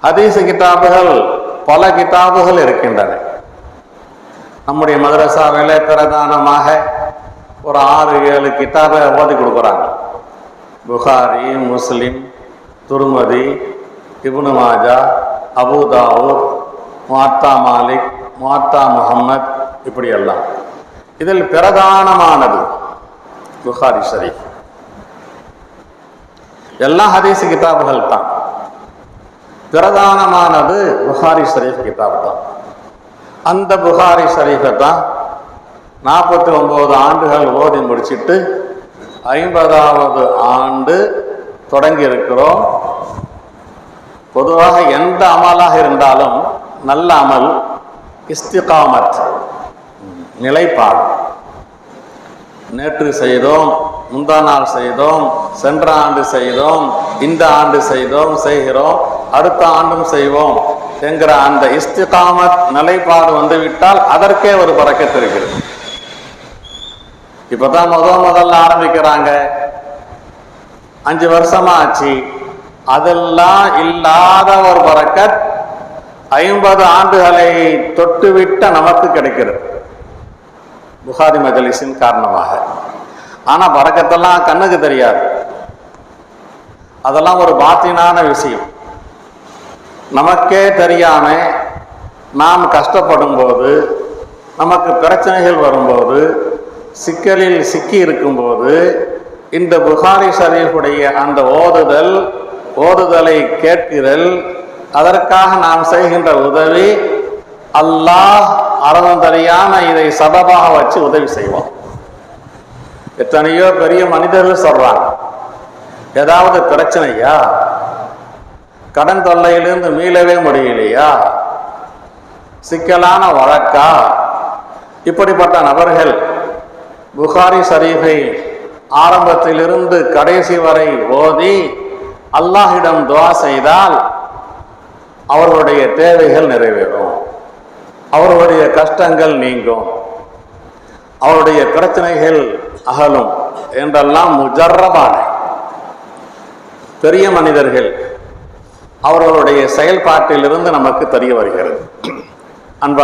ஹதீஸ் கிதாபுகள் பல கிதாபுகள் இருக்கின்றன. நம்முடைய மதரசாவில் பிரதானமாக ஒரு 6-7 கிதாபை ஓதி கொடுக்குறாங்க. புகாரி, முஸ்லிம், துர்மதி, இப்னு மாஜா, அபூ தாவூத், முஅத்தா மாலிக், முஅத்தா முஹம்மத், இப்படியெல்லாம். இதில் பிரதானமானது புகாரி ஷரீஃப். எல்லாம் ஹதீஸ் கிதாபுகள் தான். பிரதானமானது புகாரி ஷரீஃப் கிதாப் தான். அந்த புகாரி ஷரீஃபை தான் 49 ஆண்டுகள் ஓதி முடிச்சுட்டு 50வது ஆண்டு தொடங்கி இருக்கிறோம். பொதுவாக எந்த அமலாக இருந்தாலும் நல்ல அமல் இஸ்திகாமத், நிலைப்பாடு. நேற்று செய்தோம், முந்தா நாள் செய்தோம், சென்ற ஆண்டு செய்தோம், இந்த ஆண்டு செய்கிறோம், அடுத்த ஆண்டும் செய்வோம் என்கிற அந்த இஸ்திகாமத் நிலைப்பாடு வந்துவிட்டால் அதற்கே ஒரு பரக்கத்து இருக்கிறது. இப்பதான் முதல்ல ஆரம்பிக்கிறாங்க, 5 வருஷமா ஆச்சு. அதெல்லாம் இல்லாத ஒரு பரக்கத் 50 ஆண்டுகளை தொட்டுவிட்ட நமக்கு கிடைக்கிறது புகாரி மஜ்லிஸின் காரணமாக. ஆனா பரக்கத்தெல்லாம் கண்ணுக்கு தெரியாது. அதெல்லாம் ஒரு பாத்தினான விஷயம். நமக்கே தெரியாம நாம் கஷ்டப்படும் போது, நமக்கு பிரச்சனைகள் வரும்போது, சிக்கலில் சிக்கி இருக்கும்போது இந்த புகாரி ஷரீஃபுடைய அந்த ஓதுதலை கேட்கிறல், அதற்காக நாம் செய்கின்ற உதவி, அல்லாஹ் அறந்தறியாம இதை சபபாக வச்சு உதவி செய்வோம். எத்தனையோ பெரிய மனிதர்கள் சொல்றாங்க, ஏதாவது பிரச்சனையா, கடன் தொல்லையிலிருந்து மீளவே முடியலையா, சிக்கலான வழக்கா, இப்படிப்பட்ட நபர்கள் புகாரி ஷரீஃபை ஆரம்பத்திலிருந்து கடைசி வரை ஓதி அல்லாஹ்விடம் துஆ செய்தால் அவர்களுடைய தேவைகள் நிறைவேறும், அவர்களுடைய கஷ்டங்கள் நீங்கும், அவருடைய பிரச்சனைகள் அகலும் என்றெல்லாம் முஜர்ரபான பெரிய மனிதர்கள் அவர்களுடைய செயல்பாட்டிலிருந்து நமக்கு தெரிய வருகிறது. அன்பான